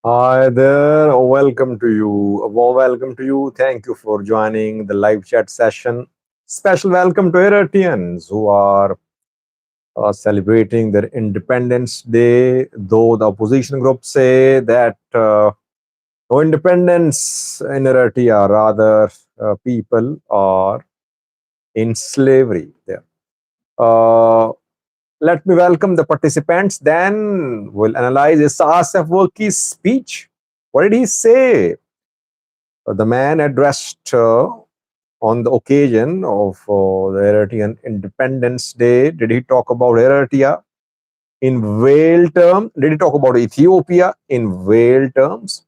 Hi there, welcome to you. A warm welcome to you. Thank you for joining the live chat session. Special welcome to Eritreans who are celebrating their Independence Day, though the opposition groups say that no independence in Eritrea, rather, people are in slavery there. Uh, let me welcome the participants. Then we'll analyze Isaias Afwerki's speech. What did he say? The man addressed on the occasion of the Eritrean Independence Day. Did he talk about Eritrea in whale terms? Did he talk about Ethiopia in whale terms?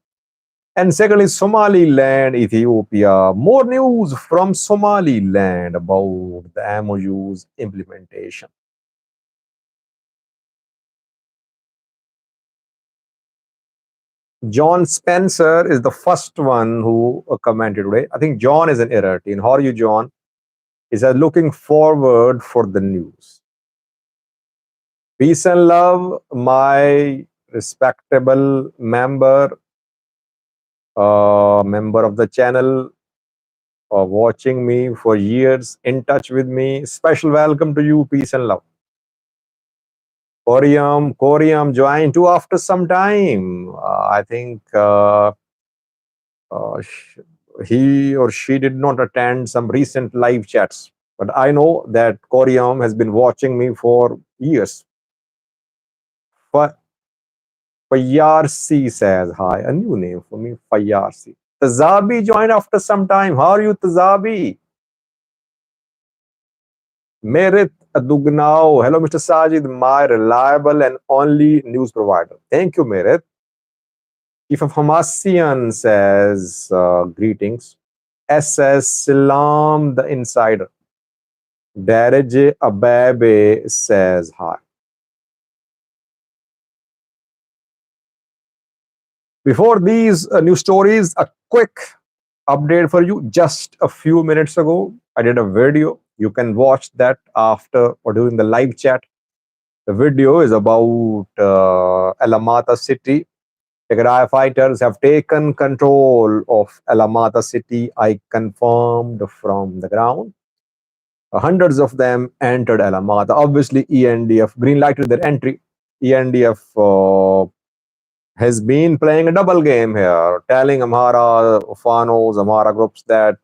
And secondly, Somaliland Ethiopia. More news from Somaliland about the MOU's implementation. John Spencer is the first one who commented today. I think John is an Eritrean. How are you, John? He said, looking forward for the news. Peace and love, my respectable member of the channel, watching me for years, in touch with me. Special welcome to you, peace and love. Corium joined too after some time. I think he or she did not attend some recent live chats, but I know that Corium has been watching me for years. Fayarsi says hi. A new name for me, Fayarsi. Tazabi joined after some time. How are you, Tazabi? Merit Adugnao. Hello, Mr. Sajid, my reliable and only news provider. Thank you, Merit. Chief of Hamasian says greetings. SS Salam, the insider. Daraj Ababe says hi. Before these news stories, a quick update for you. Just a few minutes ago, I did a video. You can watch that after or during the live chat. The video is about Alamata city. Tigray fighters have taken control of Alamata city. I confirmed from the ground. Hundreds of them entered Alamata. Obviously, ENDF green lighted their entry. ENDF has been playing a double game here, telling Amhara Fanos, Amhara groups that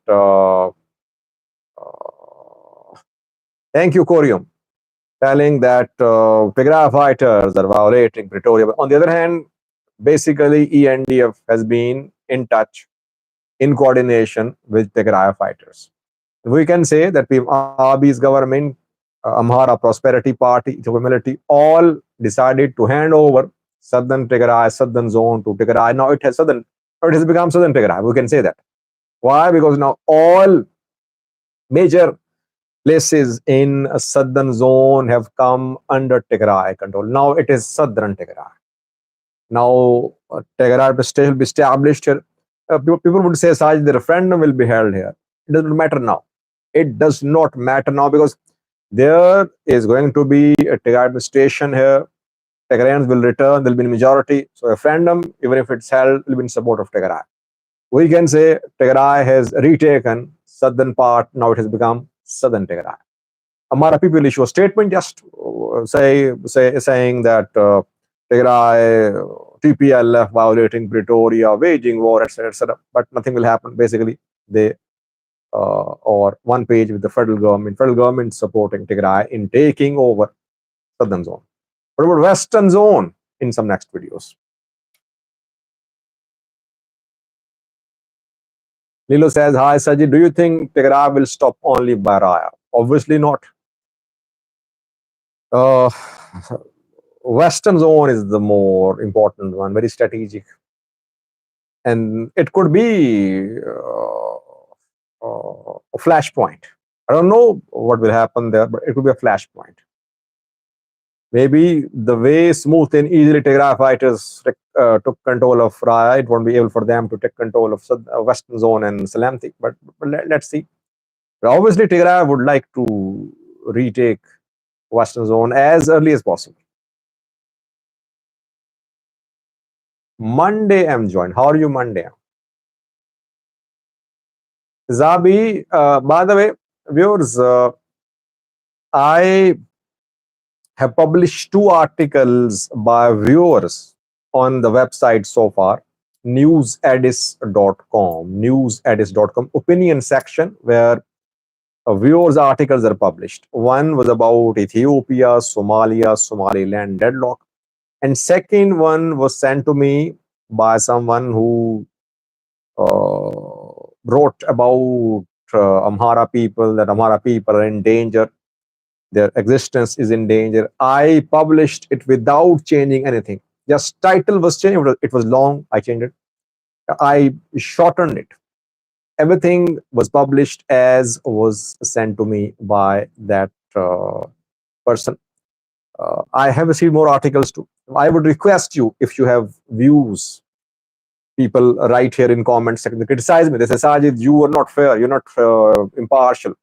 thank you, Corium, telling that Tigray fighters are violating Pretoria. But on the other hand, basically ENDF has been in touch, in coordination with Tigray fighters. We can say that Abiy's government, Amhara Prosperity Party, Ethiopia military, all decided to hand over southern Tigray, southern zone to Tigray. Now it has become southern Tigray. We can say that. Why? Because now all major places in a southern zone have come under Tigray control. Now it is southern Tigray. Now Tigray will be established here. People would say, Saj, the referendum will be held here. It doesn't matter now. It does not matter now because there is going to be a Tigray administration here. Tigrayans will return. There will be a majority. So a referendum, even if it's held, will be in support of Tigray. We can say Tigray has retaken southern part. Now it has become southern Tigray. Amara people issue a statement just saying that Tigray, TPLF violating Pretoria, waging war, etc., etc. But nothing will happen. Basically, they or one page with the federal government. Federal government supporting Tigray in taking over southern zone. What about western zone in some next videos? Lilo says, hi Sajid, do you think Tigray will stop only by Raya? Obviously not. Uh, western zone is the more important one, very strategic. And it could be a flashpoint. I don't know what will happen there, but it could be a flashpoint. Maybe the way smooth and easily Tigray fighters took control of Raya, it won't be able for them to take control of western zone and Salamti. But let's see. But obviously, Tigray would like to retake western zone as early as possible. Monday M joined. How are you, Monday? Zabi, by the way, viewers, I have published two articles by viewers on the website so far. Newsadis.com opinion section, where viewers articles are published. One was about Ethiopia, Somalia, Somaliland deadlock, and second one was sent to me by someone who wrote about Amhara people, that Amhara people are in danger, their existence is in danger. I published it without changing anything. Just title was changed. It was long. I changed it. I shortened it. Everything was published as was sent to me by that person. I have received more articles too. I would request you, if you have views, people write here in comment section, they criticize me. They say, Sajid, you are not fair. You're not impartial.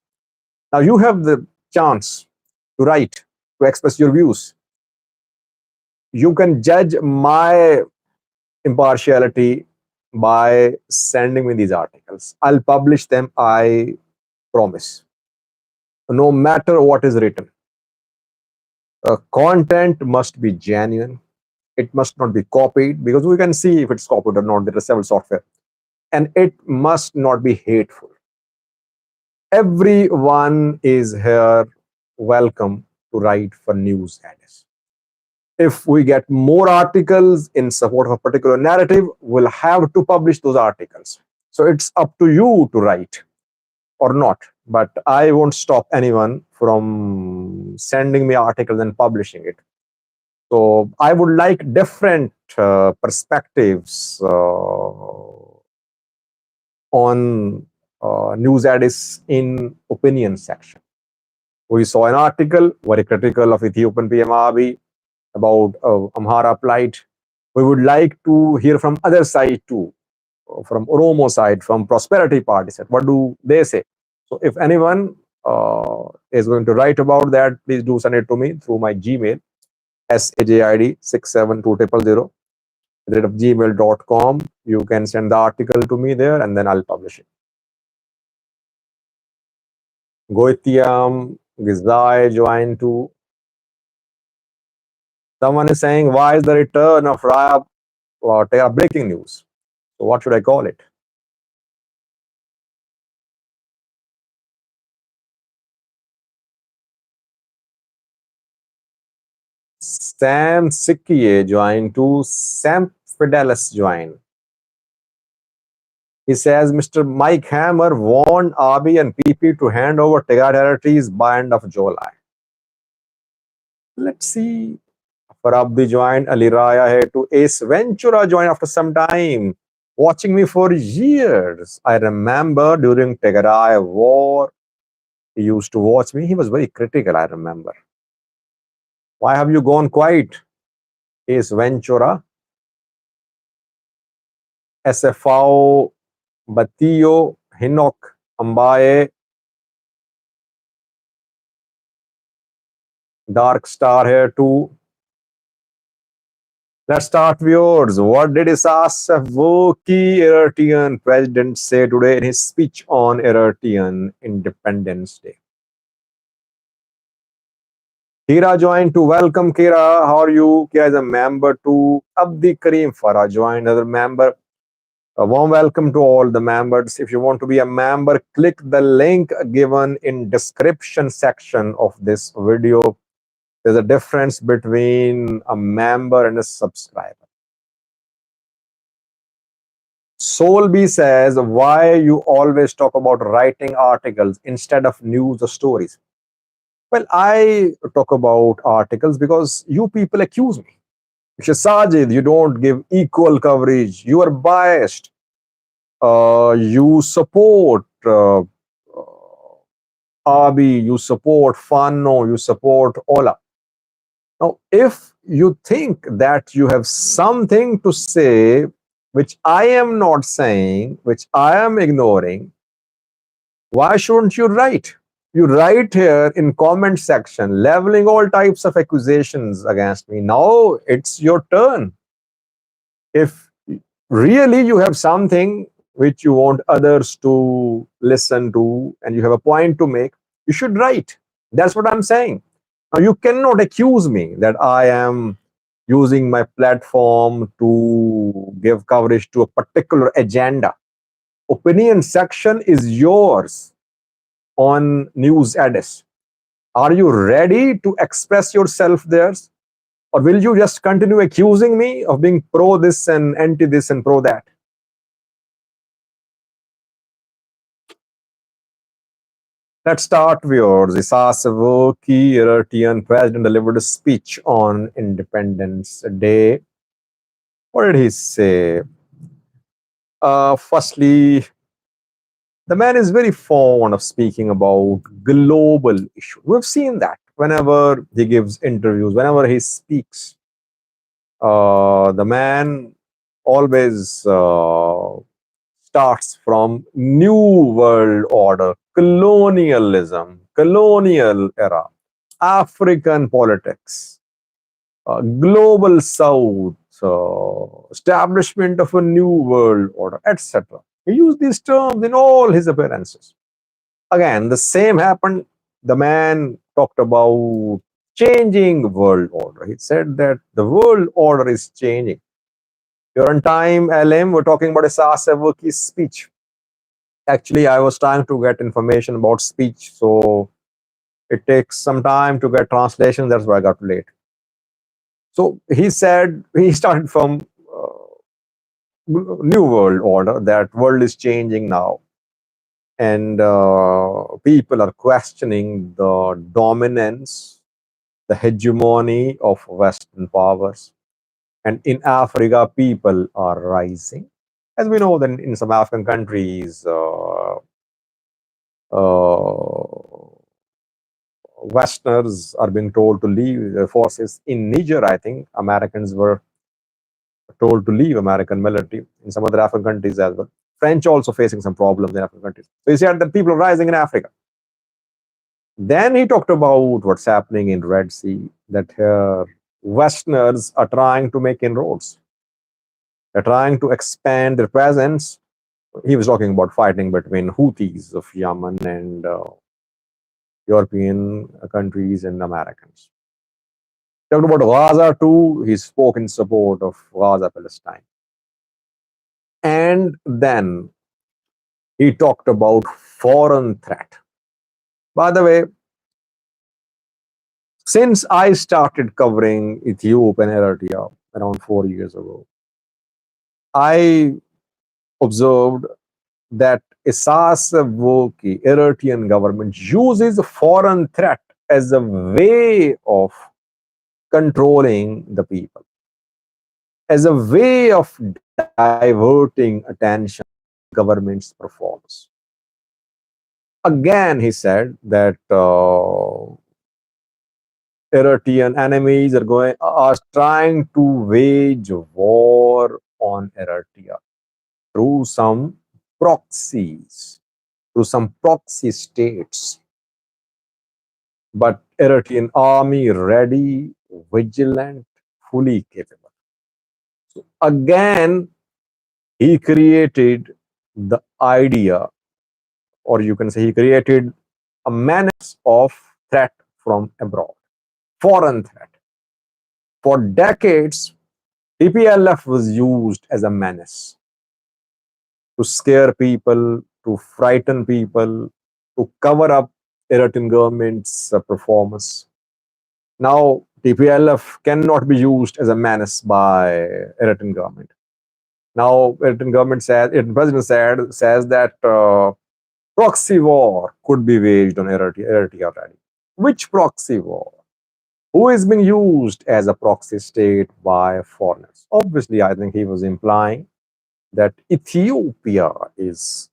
Now you have the chance to write, to express your views. You can judge my impartiality by sending me these articles. I'll publish them, I promise. No matter what is written. Content must be genuine. It must not be copied, because we can see if it's copied or not. There are several software. And it must not be hateful. Everyone is here welcome to write for news ads. If we get more articles in support of a particular narrative, we'll have to publish those articles. So it's up to you to write or not. But I won't stop anyone from sending me articles and publishing it. So I would like different perspectives on news ads in opinion section. We saw an article very critical of Ethiopian PM Abiy about Amhara plight. We would like to hear from other side too, from Oromo side, from Prosperity Party side. What do they say? So if anyone is going to write about that, please do send it to me through my Gmail, sajid67200 @gmail.com. You can send the article to me there, and then I'll publish it. Goitiam Gizai joined to. Someone is saying, why is the return of Raya breaking news? So what should I call it? Sam Sikie joined to. Sam Fidelis joined. He says, Mr. Mike Hammer warned Abiy and PP to hand over Tigray territories by end of July. Let's see. Farabdi joined. Ali Raya here to. Ace Ventura joined after some time. Watching me for years. I remember during Tigray war, he used to watch me. He was very critical, I remember. Why have you gone quiet? Ace Ventura. SFO Batillo, Hinok, Ambaye, Dark Star here too. Let's start, viewers. What did Isaias Afwerki, Eritrean president, say today in his speech on Eritrean Independence Day? Kira joined to. Welcome, Kira. How are you? Kira is a member to. Abdi Karim Farah joined, another member. A warm welcome to all the members. If you want to be a member, click the link given in description section of this video. There's a difference between a member and a subscriber. Soulby says, why you always talk about writing articles instead of news or stories? Well, I talk about articles because you people accuse me. Sajid, you don't give equal coverage. You are biased. You support Abiy, you support Fano, you support Ola. Now, if you think that you have something to say which I am not saying, which I am ignoring, why shouldn't you write? You write here in comment section, leveling all types of accusations against me. Now it's your turn. If really you have something which you want others to listen to and you have a point to make, you should write. That's what I'm saying. Now, you cannot accuse me that I am using my platform to give coverage to a particular agenda. Opinion section is yours on news edits. Are you ready to express yourself there? Or will you just continue accusing me of being pro this and anti this and pro that? Let's start with yours. Isaias, Eritrean president, delivered a speech on Independence Day. What did he say? Firstly, the man is very fond of speaking about global issues. We've seen that whenever he gives interviews, whenever he speaks, the man always starts from new world order, colonialism, colonial era, African politics, global south, establishment of a new world order, etc. He used these terms in all his appearances. Again, the same happened. The man talked about changing world order. He said that the world order is changing. You're on time, LM. We're talking about Isaias Afwerki's speech. Actually, I was trying to get information about speech, so it takes some time to get translation. That's why I got late. So he said he started from new world order. That world is changing now, and people are questioning the dominance, the hegemony of Western powers. And in Africa, people are rising. As we know, that in some African countries, Westerners are being told to leave their forces. In Niger, I think Americans were told to leave American military. In some other African countries as well. French also facing some problems in African countries. So he said that people are rising in Africa. Then he talked about what's happening in Red Sea, that here Westerners are trying to make inroads. They're trying to expand their presence. He was talking about fighting between Houthis of Yemen and European countries and Americans. Talked about Gaza too. He spoke in support of Gaza, Palestine. And then he talked about foreign threat. By the way, since I started covering Ethiopia and Eritrea around 4 years ago, I observed that Isaias Afwerki, Eritrean government uses foreign threat as a way of controlling the people, as a way of diverting attention government's performance. Again, he said that Eritrean enemies are trying to wage war on Eritrea through some proxies, through some proxy states. But Eritrean army ready, vigilant, fully capable. So again, he created the idea, or you can say he created a menace of threat from abroad, foreign threat. For decades, TPLF was used as a menace to scare people, to frighten people, to cover up Eritrean government's performance. Now, TPLF cannot be used as a menace by Eritrean government. Now, Eritrean president says that proxy war could be waged on Eritrea already. Which proxy war? Who is being used as a proxy state by foreigners? Obviously, I think he was implying that Ethiopia is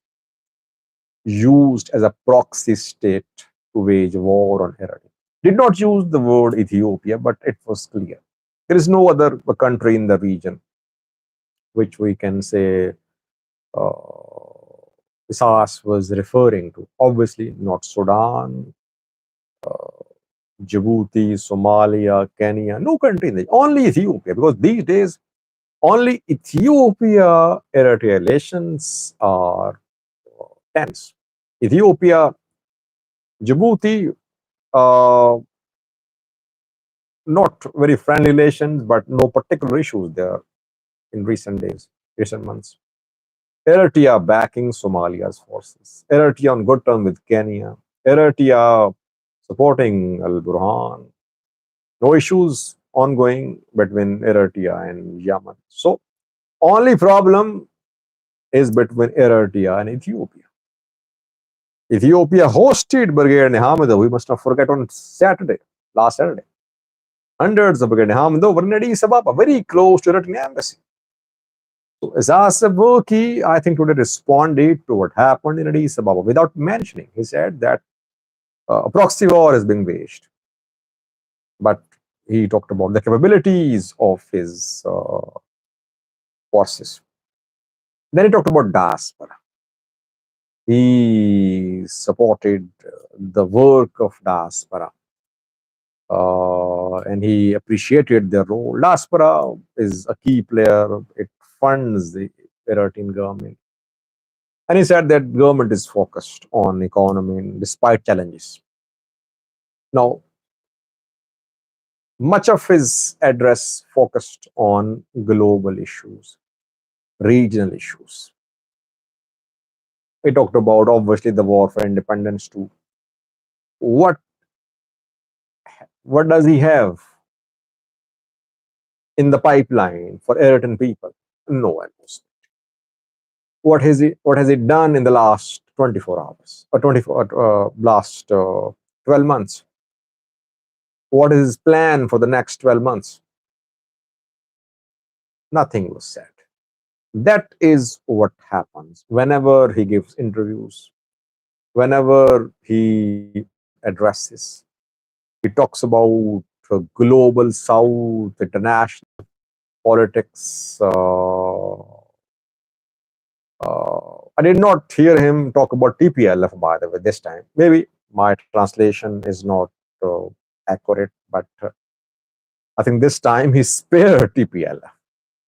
used as a proxy state to wage war on Eritrea. Did not use the word Ethiopia, but it was clear. There is no other country in the region which we can say Isaias was referring to. Obviously, not Sudan, Djibouti, Somalia, Kenya, no country in the only Ethiopia, because these days Only Ethiopia Eritrea relations are tense. Ethiopia, Djibouti, uh, not very friendly relations, but no particular issues there in recent days, recent months. Eritrea backing Somalia's forces. Eritrea on good terms with Kenya. Eritrea supporting Al Burhan. No issues ongoing between Eritrea and Yemen. So, only problem is between Eritrea and Ethiopia. Ethiopia hosted Brigade Hamida, we must not forget, on Saturday, last Saturday. Hundreds of Brigade Hamida were in Addis Ababa, very close to Eritrean embassy. So Isaias, I think, today responded to what happened in Addis Ababa without mentioning. He said that a proxy war is being waged. But he talked about the capabilities of his forces. Then he talked about diaspora. He supported the work of diaspora, and he appreciated their role. Diaspora is a key player. It funds the Eritrean government. And he said that government is focused on economy despite challenges. Now, much of his address focused on global issues, regional issues. He talked about obviously the war for independence too. What what does he have in the pipeline for Eritrean people? No one knows. What has he done in the last 24 hours or 24 last 12 months? What is his plan for the next 12 months? Nothing was said. That is what happens whenever he gives interviews, whenever he addresses. He talks about global south, international politics. I did not hear him talk about TPLF, by the way, this time. Maybe my translation is not accurate, but I think this time he spared TPLF.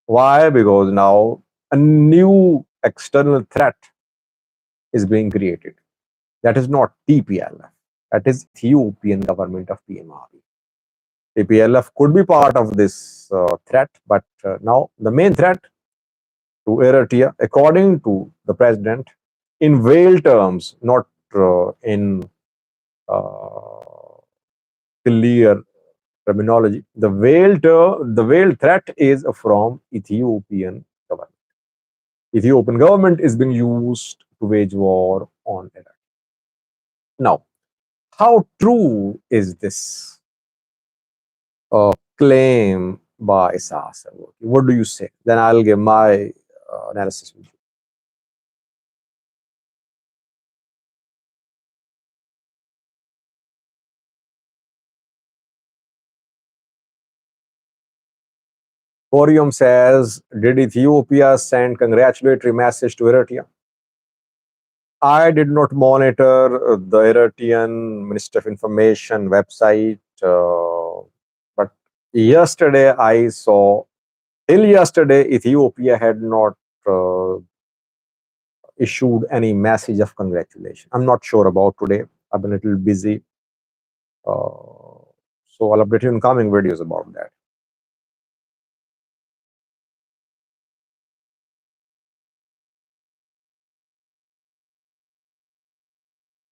Why? Because now a new external threat is being created. That is not TPLF. That is Ethiopian government of PMRB. TPLF could be part of this threat, but now the main threat to Eritrea, according to the president, in whale terms, not in uh, clear terminology, the whale threat is from Ethiopian government. Ethiopian government is being used to wage war on Eritrea. Now, how true is this claim by Isaias? What do you say? Then I'll give my analysis. Corium says, did Ethiopia send congratulatory message to Eritrea? I did not monitor the Eritrean Minister of Information website, but yesterday I saw, till yesterday, Ethiopia had not uh, issued any message of congratulation. I'm not sure about today. I've been a little busy. So I'll update you in coming videos about that.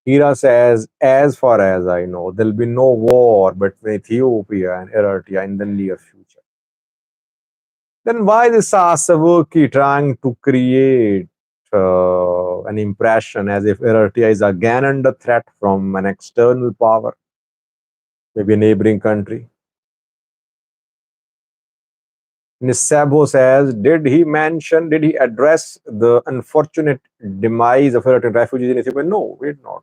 Hira says, as far as I know, there'll be no war between Ethiopia and Eritrea in the near future. Then why is Sasavuki trying to create an impression as if Eritrea is again under threat from an external power, maybe a neighboring country? Nisabo says, did he address the unfortunate demise of Eritrean refugees in Ethiopia? No, we did not.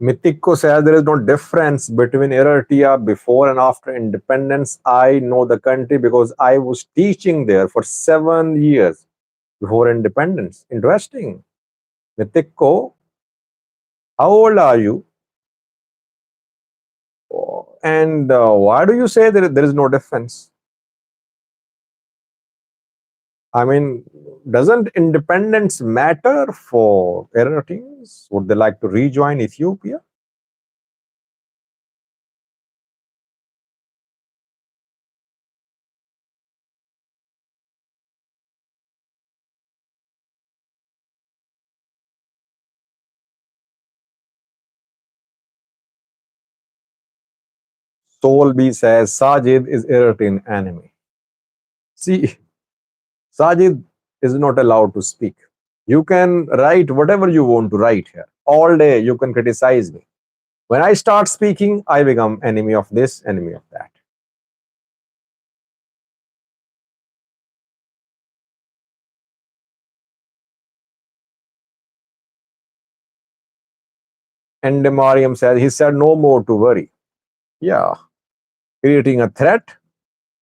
Mitiko says there is no difference between Eritrea before and after independence. I know the country because I was teaching there for 7 years before independence. Interesting. Mitiko, how old are you? And why do you say there is no difference? I mean, doesn't independence matter for Eritreans? Would they like to rejoin Ethiopia? Solby says Sajid is Eritrean enemy. See, Sajid is not allowed to speak. You can write whatever you want to write here. All day you can criticize me. When I start speaking, I become enemy of this, enemy of that. And Mariam said, he said, no more to worry. Yeah, creating a threat,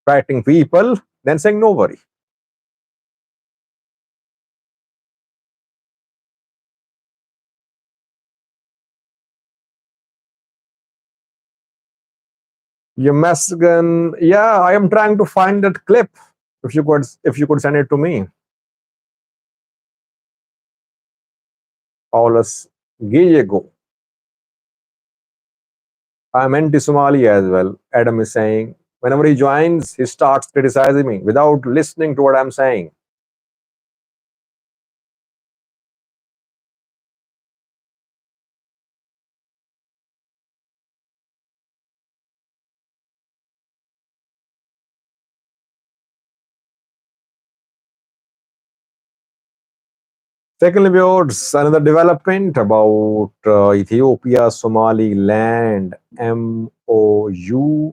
fighting people, then saying, no worry. Yamesgan, yeah, I am trying to find that clip. If you could send it to me. Paulus Gillego. I'm anti-Somali as well. Adam is saying, whenever he joins, he starts criticizing me without listening to what I'm saying. Secondly, viewers, another development about Ethiopia Somaliland MOU.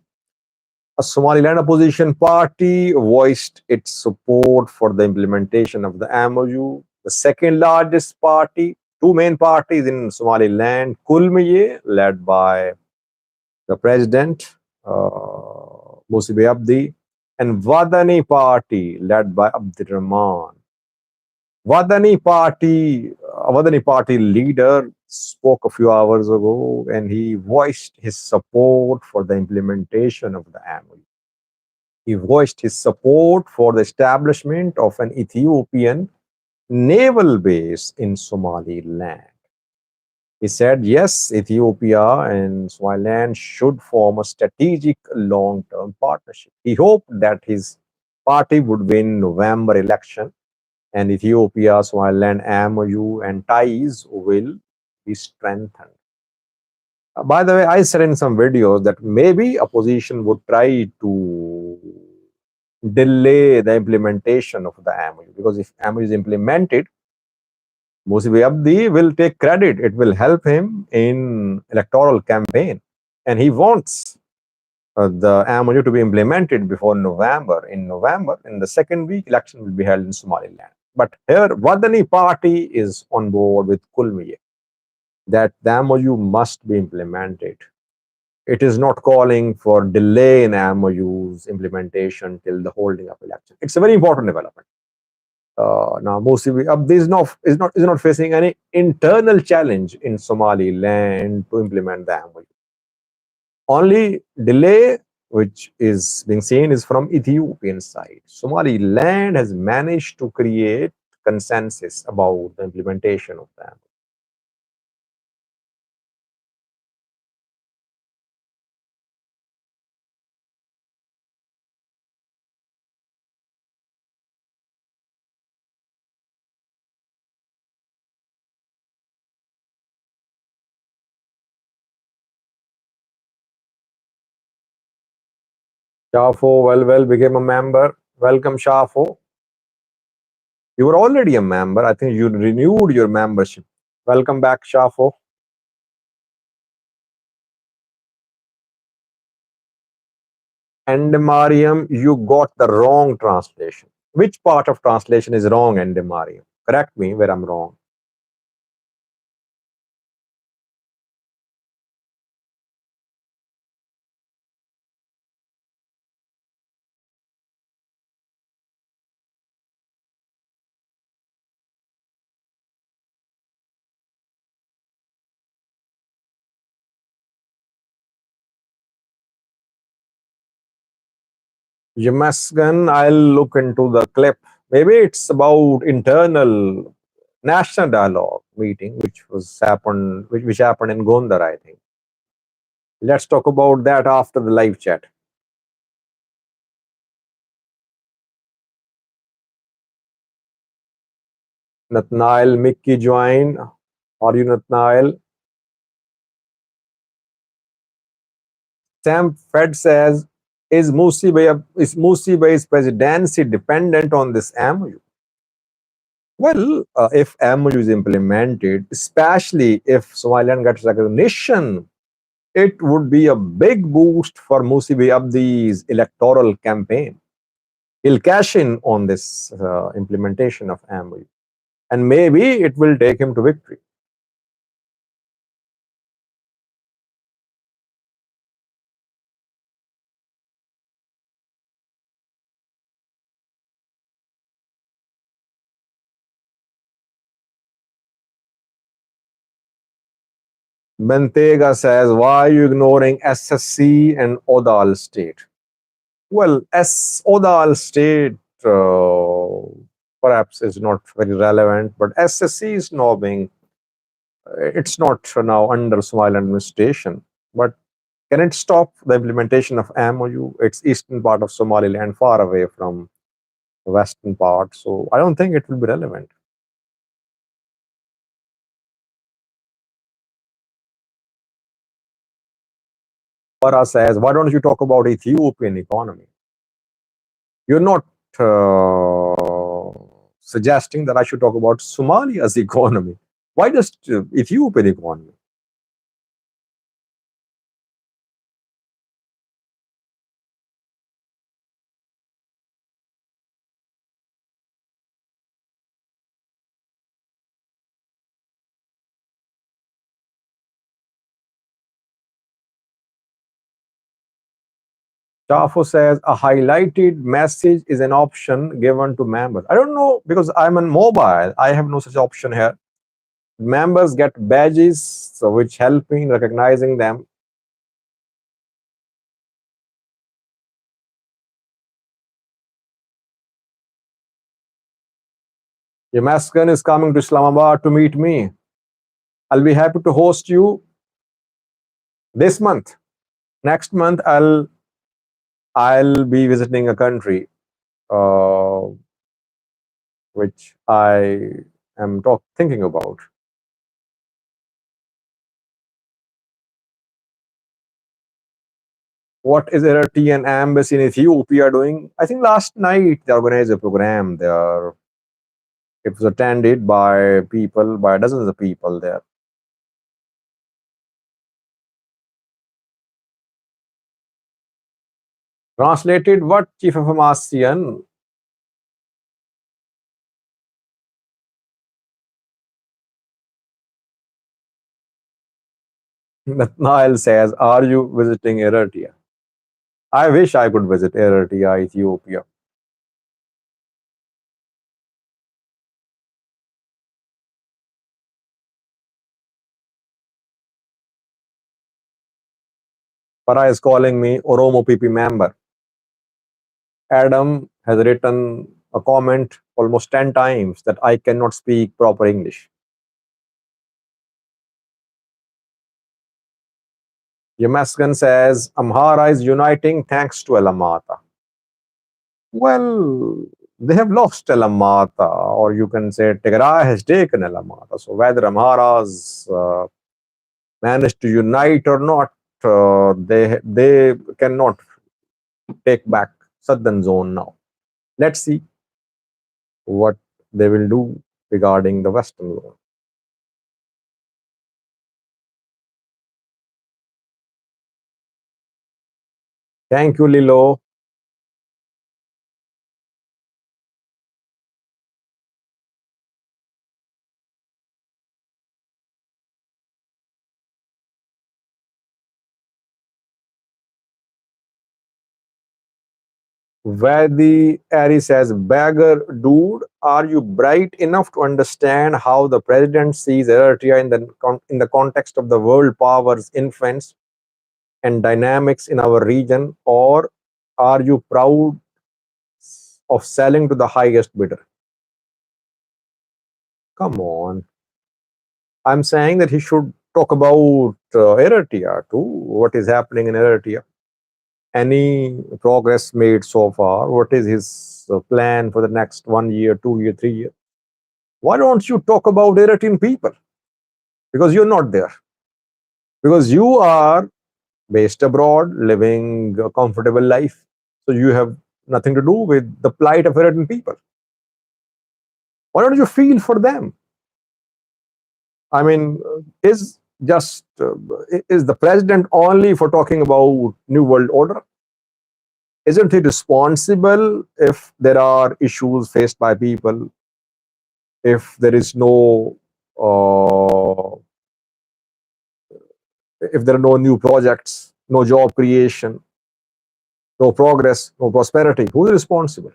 A Somaliland opposition party voiced its support for the implementation of the MOU. The second largest party, two main parties in Somaliland, Kulmiye, led by the president, Musibe Abdi, and Wadani led by Abdirrahman. Wadani party leader spoke a few hours ago and he voiced his support for the implementation of the MOU. He voiced his support for the establishment of an Ethiopian naval base in Somaliland. He said, yes, Ethiopia and Somaliland should form a strategic long term partnership. He hoped that his party would win November election and Ethiopia, Somaliland, MOU, and ties will be strengthened. By the way, I said in some videos that maybe opposition would try to delay the implementation of the MOU because if MOU is implemented, Musibe Abdi will take credit. It will help him in electoral campaign, and he wants the MOU to be implemented before November. In November, in the second week, election will be held in Somaliland. But here, Wadani party is on board with Kulmiye that the MOU must be implemented. It is not calling for delay in MOU's implementation till the holding of election. It's a very important development. Now, Musibe Abdi is not facing any internal challenge in Somaliland to implement the MOU. Only delay which is being seen is from Ethiopian side. Somaliland has managed to create consensus about the implementation of them. Shafo well became a member. Welcome, Shafo. You were already a member. I think you renewed your membership. Welcome back, Shafo. And Mariam, you got the wrong translation. Which part of translation is wrong, and Mariam? Correct me where I'm wrong. Yamasgan, I'll look into the clip. Maybe it's about internal national dialogue meeting, which happened in Gondar, I think. Let's talk about that after the live chat. Nathaniel, Mickey join. Are you Nathaniel? Sam Fed says, is Musi Bey's presidency dependent on this MOU? Well, if MOU is implemented, especially if Somaliland gets recognition, it would be a big boost for Musi Bey Abdi's electoral campaign. He'll cash in on this implementation of MOU, and maybe it will take him to victory. Bentega says, why are you ignoring SSC and Odal state? Well, as Odal state perhaps is not very relevant, but SSC is now it's not now under Somaliland administration. But can it stop the implementation of MOU? It's eastern part of Somaliland, far away from the western part. So I don't think it will be relevant. Farah says, why don't you talk about Ethiopian economy? You're not suggesting that I should talk about Somalia's economy. Why just Ethiopian economy? Tafo says a highlighted message is an option given to members. I don't know because I'm on mobile. I have no such option here. Members get badges, so which help me in recognizing them. Yamaskan is coming to Islamabad to meet me. I'll be happy to host you this month. Next month, I'll be visiting a country uh, which I am thinking about. What is Eritrean embassy in Ethiopia doing? I think last night they organized a program there. It was attended by dozens of people there. Translated what, Chief of Amasian? Nathaniel says, are you visiting Eritrea? I wish I could visit Eritrea, Ethiopia. Farah is calling me Oromo PP member. Adam has written a comment almost 10 times that I cannot speak proper English. Yamasgan says, Amhara is uniting thanks to Alamata. Well, they have lost Alamata, or you can say Tigray has taken Alamata. So whether Amharas managed to unite or not, they cannot take back southern zone now. Let's see what they will do regarding the western zone. Thank you, Lilo. Vadi Ari says, beggar dude, are you bright enough to understand how the president sees Eritrea in the context of the world powers influence and dynamics in our region, or are you proud of selling to the highest bidder. Come on. I'm saying that he should talk about Eritrea too. What is happening in Eritrea? Any progress made so far? What is his plan for the next 1 year, 2 year, 3 year? Why don't you talk about Eritrean people? Because you're not there. Because you are based abroad, living a comfortable life. So you have nothing to do with the plight of Eritrean people. Why don't you feel for them? I mean, is just is the president only for talking about New World Order? Isn't he responsible if there are issues faced by people? If there is no, if there are no new projects, no job creation, no progress, no prosperity, who is responsible?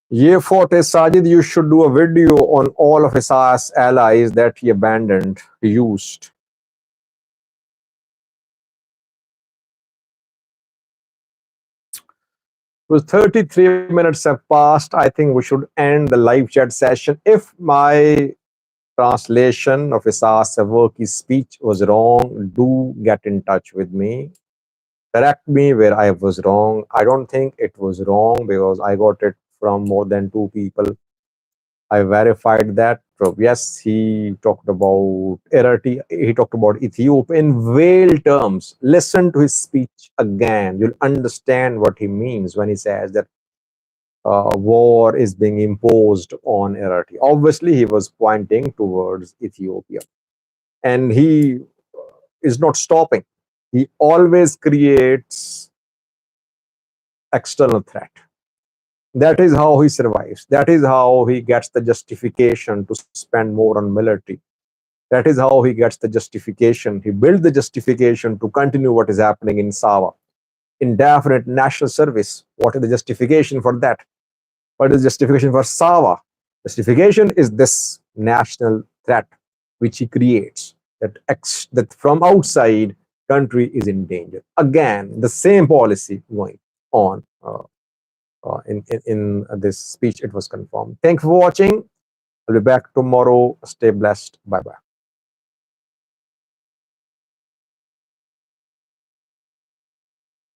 Ye forte Sajid, you should do a video on all of Isaias' allies that he abandoned, he used. Well, 33 minutes have passed. I think we should end the live chat session. If my translation of Isaias Savoki's speech was wrong, do get in touch with me. Correct me where I was wrong. I don't think it was wrong because I got it from more than 2 people. I verified that. So yes, he talked about Eritrea, he talked about Ethiopia in whale terms. Listen to his speech again. You'll understand what he means when he says that war is being imposed on Eritrea. Obviously, he was pointing towards Ethiopia. And he is not stopping. He always creates external threat. That is how he survives. That is how he gets the justification to spend more on military. That is how he gets the justification. He built the justification to continue what is happening in Sawa. Indefinite national service. What is the justification for that? What is the justification for Sawa? Justification is this national threat which he creates. That from outside, country is in danger. Again, the same policy going on. In this speech, it was confirmed. Thank you for watching. I'll be back tomorrow. Stay blessed. Bye bye.